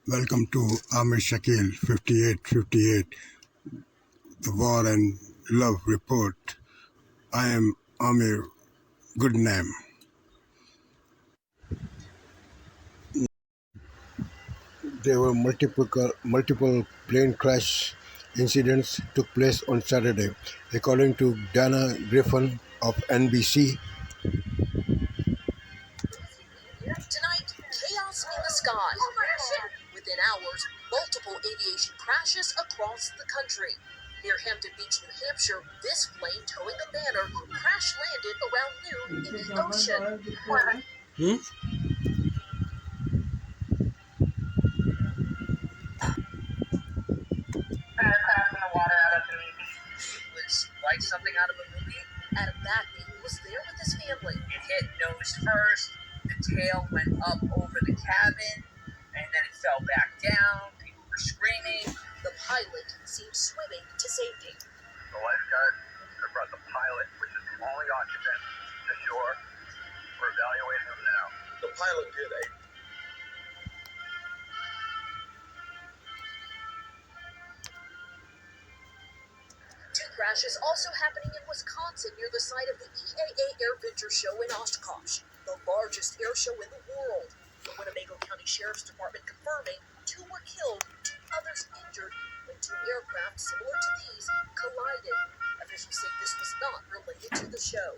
Welcome to Amir Shakil 5858, the War and Love Report. I am Amir Goodname. There were multiple plane crash incidents took place on Saturday, according to Dana Griffin of NBC. Tonight, chaos in the sky. Within hours, multiple aviation crashes across the country. Near Hampton Beach, New Hampshire, this plane towing a banner crash landed around noon in the ocean. It was like something out of a movie. Adam Backney was there with his family. It hit nose first, the tail went up over the cabin, and then it fell back down. People were screaming. The pilot seemed swimming to safety. The lifeguard have brought the pilot, which is the only occupant, to shore. We're evaluating him now. The pilot did a Two crashes also happening in Wisconsin near the site of the EAA Air Venture Show in Oshkosh, the largest air show in the world. The Winnebago County Sheriff's Department confirming 2 were killed, 2 others injured when 2 aircraft similar to these collided. Officials say this was not related to the show.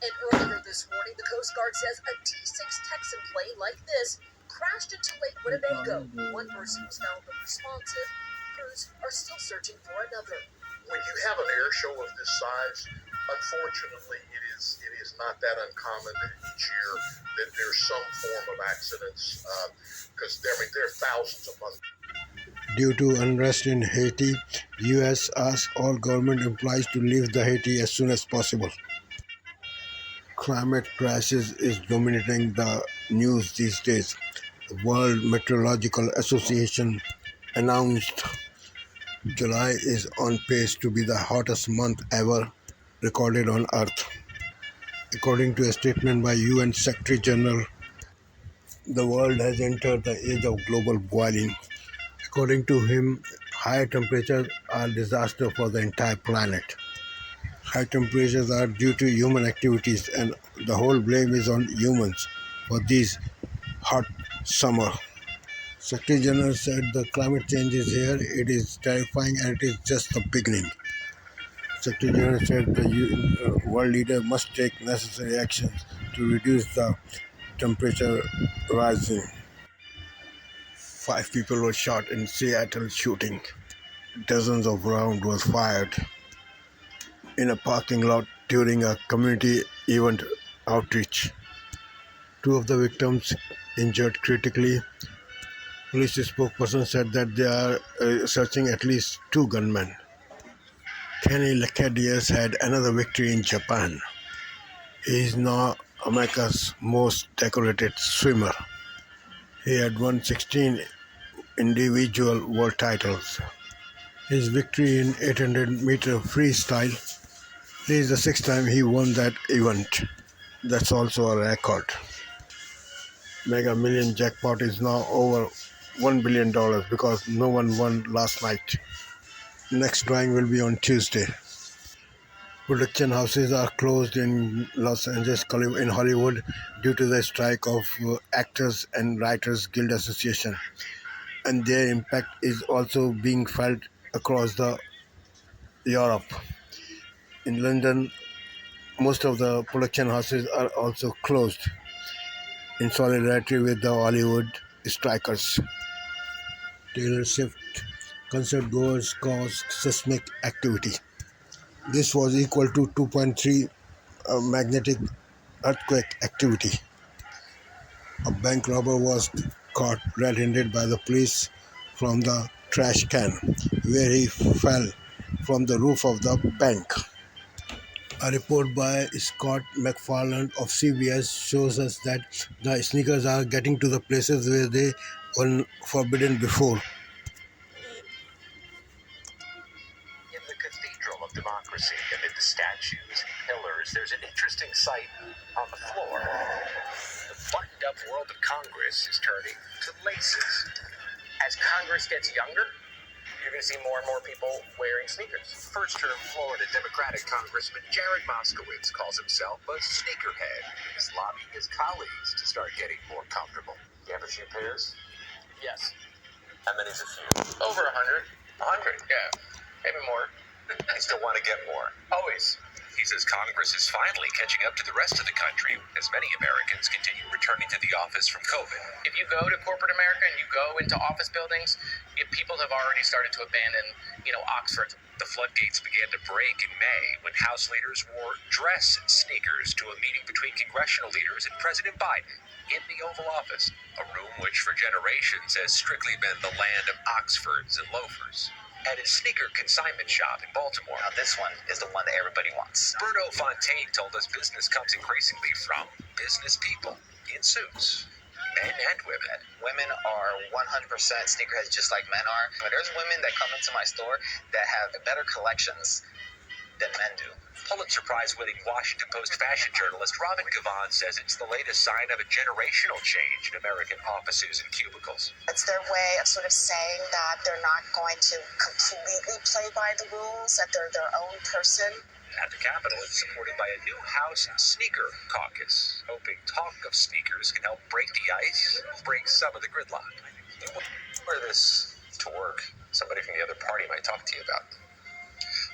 And earlier this morning, the Coast Guard says a T-6 Texan plane like this crashed into Lake Winnebago. 1 person was found unresponsive. Crews are still searching for another. When you have an air show of this size, unfortunately, it is not that uncommon that each year that there's some form of accidents because there are thousands a month. Due to unrest in Haiti, U.S. asked all government employees to leave the Haiti as soon as possible. Climate crisis is dominating the news these days. The World Meteorological Association announced July is on pace to be the hottest month ever recorded on Earth. According to a statement by UN Secretary General, the world has entered the age of global boiling. According to him, high temperatures are a disaster for the entire planet. High temperatures are due to human activities, and the whole blame is on humans for these hot summer. Secretary General said the climate change is here, it is terrifying, and it is just the beginning. Secretary General said the world leader must take necessary actions to reduce the temperature rising. 5 people were shot in Seattle shooting. Dozens of rounds were fired in a parking lot during a community event outreach. 2 of the victims injured critically. Police spokesperson said that they are searching at least 2 gunmen. Kenny Lacadius had another victory in Japan. He is now America's most decorated swimmer. He had won 16 individual world titles. His victory in 800-meter freestyle is the 6th time he won that event. That's also a record. Mega Million jackpot is now over $1 billion because no one won last night. Next drawing will be on Tuesday. Production houses are closed in Los Angeles, in Hollywood, due to the strike of Actors and Writers Guild Association, and their impact is also being felt across the Europe. In London, most of the production houses are also closed in solidarity with the Hollywood strikers. Taylor Swift concert goers caused seismic activity. This was equal to 2.3 magnetic earthquake activity. A bank robber was caught red-handed by the police from the trash can, where he fell from the roof of the bank. A report by Scott McFarland of CBS shows us that the sneakers are getting to the places where they were forbidden before. In the Cathedral of Democracy, amid the statues and pillars, there's an interesting sight on the floor. The buttoned-up world of Congress is turning to laces. As Congress gets younger, you're going to see more and more people wearing sneakers. First-term Florida Democratic Congressman Jared Moskowitz calls himself a sneakerhead and is lobbying his colleagues to start getting more comfortable. You have a few pairs? Yes. How many's a few? Over 100. 100? Yeah. Maybe more. You still want to get more? Always. He says Congress is finally catching up to the rest of the country as many Americans continue returning to the office from COVID. If you go to corporate America and you go into office buildings, people have already started to abandon, Oxford. The floodgates began to break in May when House leaders wore dress sneakers to a meeting between congressional leaders and President Biden in the Oval Office, a room which for generations has strictly been the land of Oxfords and loafers. At his sneaker consignment shop in Baltimore. Now this one is the one that everybody wants. Bruno Fontaine told us business comes increasingly from business people in suits, men and women. Women are 100% sneakerheads just like men are. But there's women that come into my store that have better collections than men do. Pulitzer Prize-winning Washington Post fashion journalist Robin Gavon says it's the latest sign of a generational change in American offices and cubicles. It's their way of sort of saying that they're not going to completely play by the rules, that they're their own person. At the Capitol, it's supported by a new House Sneaker Caucus, hoping talk of sneakers can help break the ice, break some of the gridlock. You wear this to work. Somebody from the other party might talk to you about.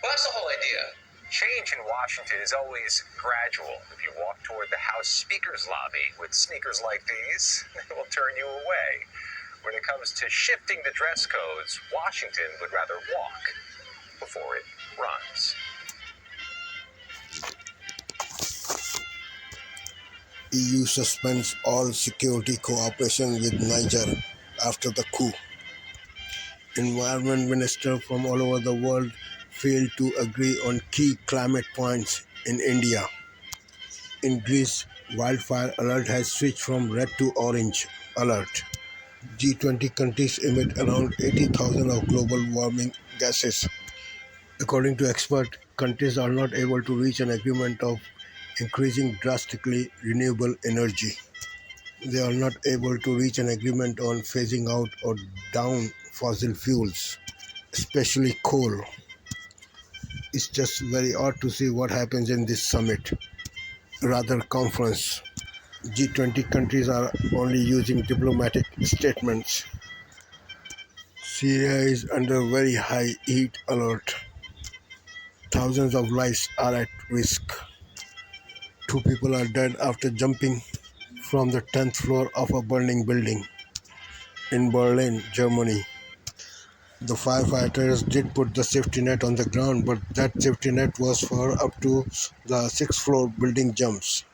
Well, that's the whole idea. Change in Washington is always gradual. If you walk toward the House Speaker's lobby with sneakers like these, they will turn you away. When it comes to shifting the dress codes, Washington would rather walk before it runs. EU suspends all security cooperation with Niger after the coup. Environment ministers from all over the world failed to agree on key climate points in India. In Greece, wildfire alert has switched from red to orange alert. G20 countries emit around 80,000 of global warming gases. According to experts, countries are not able to reach an agreement of increasing drastically renewable energy. They are not able to reach an agreement on phasing out or down fossil fuels, especially coal. It's just very odd to see what happens in this summit, rather conference. G20 countries are only using diplomatic statements. Syria is under very high heat alert. Thousands of lives are at risk. 2 people are dead after jumping from the 10th floor of a burning building in Berlin, Germany. The firefighters did put the safety net on the ground, but that safety net was for up to the 6th floor building jumps.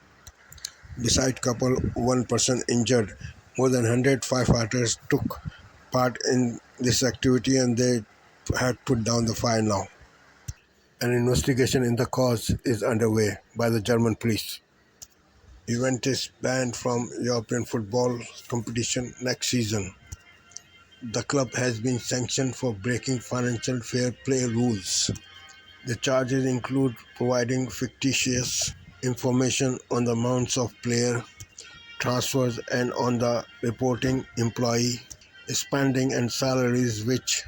Beside couple, 1 person injured. More than 100 firefighters took part in this activity and they had put down the fire now. An investigation in the cause is underway by the German police. Juventus banned from European football competition next season. The club has been sanctioned for breaking financial fair play rules. The charges include providing fictitious information on the amounts of player transfers and on the reporting employee spending and salaries, which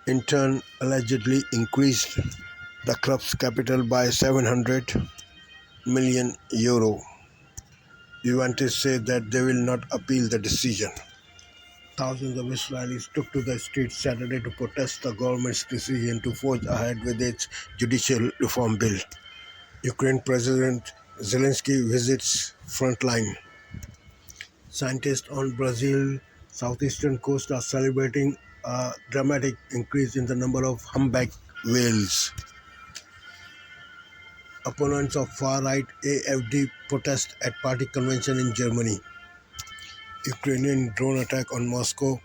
in turn allegedly increased the club's capital by €700 million. Juventus said that they will not appeal the decision. Thousands of Israelis took to the streets Saturday to protest the government's decision to forge ahead with its judicial reform bill. Ukraine President Zelensky visits frontline. Scientists on Brazil's southeastern coast are celebrating a dramatic increase in the number of humpback whales. Opponents of far-right AfD protest at party convention in Germany. Ukrainian drone attack on Moscow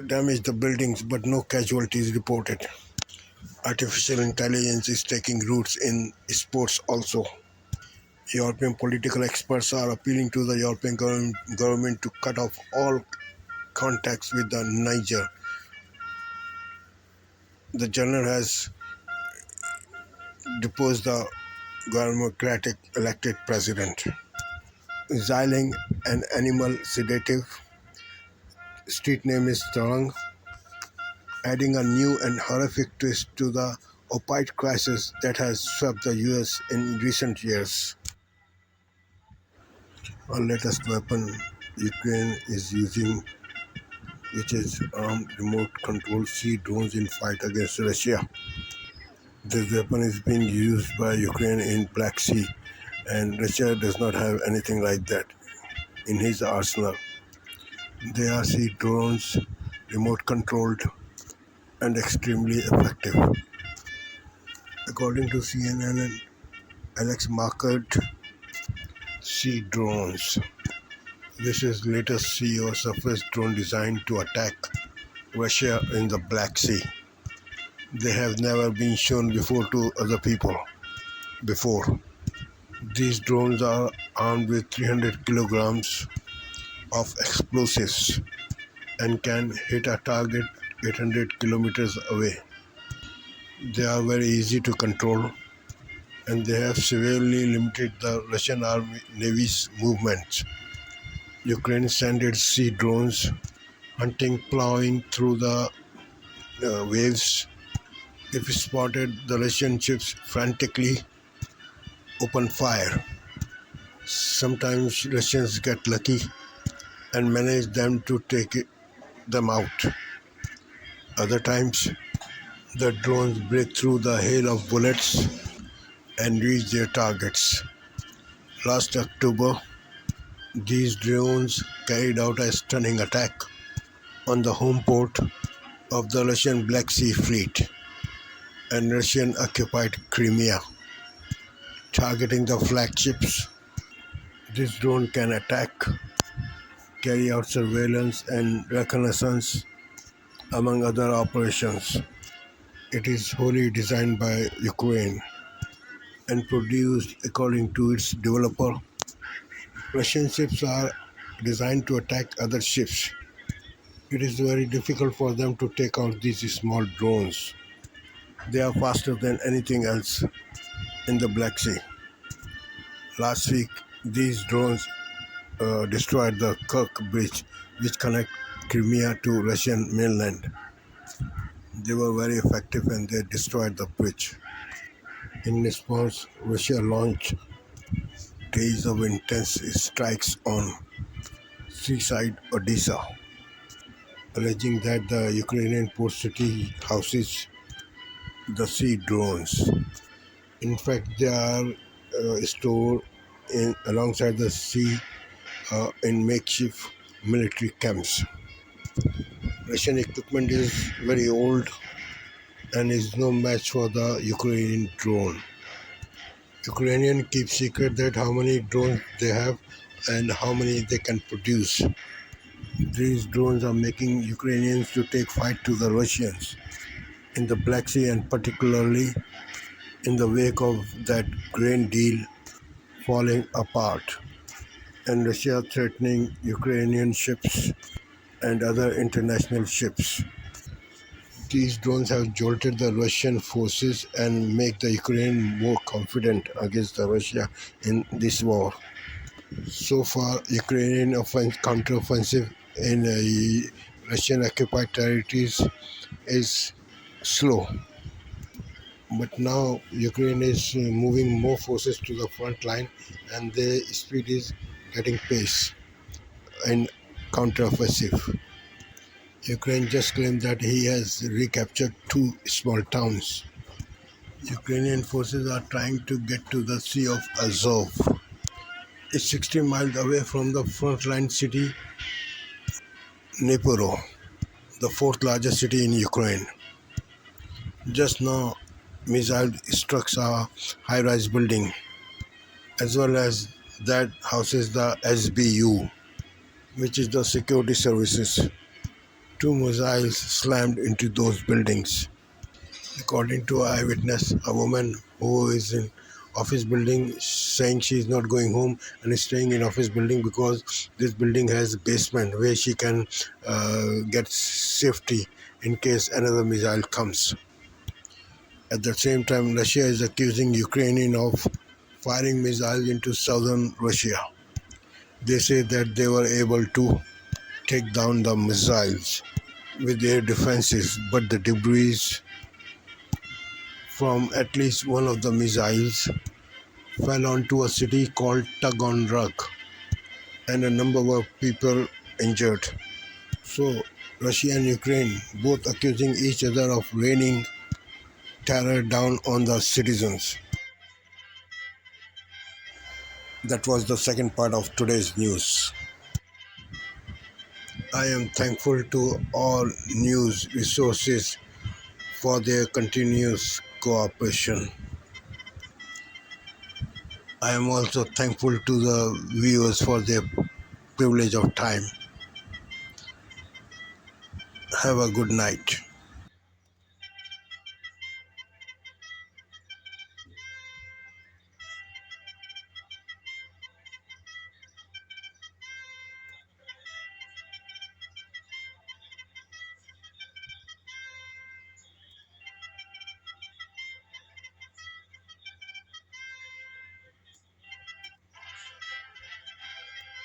damaged the buildings, but no casualties reported. Artificial intelligence is taking roots in sports also. European political experts are appealing to the European government to cut off all contacts with the Niger. The general has deposed the democratic elected president. Xylene, an animal sedative, street name is Tarang, adding a new and horrific twist to the opioid crisis that has swept the US in recent years. Our latest weapon Ukraine is using, which is armed remote-controlled sea drones in fight against Russia. This weapon is being used by Ukraine in Black Sea, and Russia does not have anything like that in his arsenal. They are sea drones, remote-controlled, and extremely effective. According to CNN, Alex marketed sea drones. This is latest sea or surface drone designed to attack Russia in the Black Sea. They have never been shown before to other people before. These drones are armed with 300 kilograms of explosives and can hit a target 800 kilometers away. They are very easy to control, and they have severely limited the Russian Navy's movements. Ukraine sent its sea drones hunting, plowing through the waves. If spotted, the Russian ships frantically open fire. Sometimes Russians get lucky and manage them to take them out. Other times, the drones break through the hail of bullets and reach their targets. Last October, these drones carried out a stunning attack on the home port of the Russian Black Sea Fleet and Russian-occupied Crimea, targeting the flagships. This drone can attack, carry out surveillance and reconnaissance, among other operations. It is wholly designed by Ukraine and produced according to its developer. Russian ships are designed to attack other ships. It is very difficult for them to take out these small drones. They are faster than anything else in the Black Sea. Last week, these drones destroyed the Kerch Bridge, which connects Crimea to Russian mainland. They were very effective and they destroyed the bridge. In response, Russia launched days of intense strikes on seaside Odessa, alleging that the Ukrainian port city houses the sea drones. In fact, they are stored alongside the sea in makeshift military camps. Russian equipment is very old and is no match for the Ukrainian drone. Ukrainians keep secret that how many drones they have and how many they can produce. These drones are making Ukrainians to take fight to the Russians in the Black Sea, and particularly in the wake of that grain deal falling apart and Russia threatening Ukrainian ships and other international ships. These drones have jolted the Russian forces and make the Ukraine more confident against the Russia in this war. So far, Ukrainian counteroffensive in Russian-occupied territories is slow. But now Ukraine is moving more forces to the front line, and their speed is getting pace in counteroffensive. Ukraine just claimed that he has recaptured 2 small towns. Ukrainian forces are trying to get to the Sea of Azov. It's 60 miles away from the frontline city Dnipro, the 4th largest city in Ukraine. Just now, missile struck a high-rise building, as well as that houses the SBU, which is the security services. 2 missiles slammed into those buildings. According to an eyewitness, a woman who is in office building saying she is not going home and is staying in office building because this building has a basement where she can get safety in case another missile comes. At the same time, Russia is accusing Ukraine of firing missiles into southern Russia. They say that they were able to take down the missiles with air defenses, but the debris from at least one of the missiles fell onto a city called Taganrog, and a number of people injured. So, Russia and Ukraine both accusing each other of raining terror down on the citizens. That was the second part of today's news. I am thankful to all news resources for their continuous cooperation. I am also thankful to the viewers for their privilege of time. Have a good night.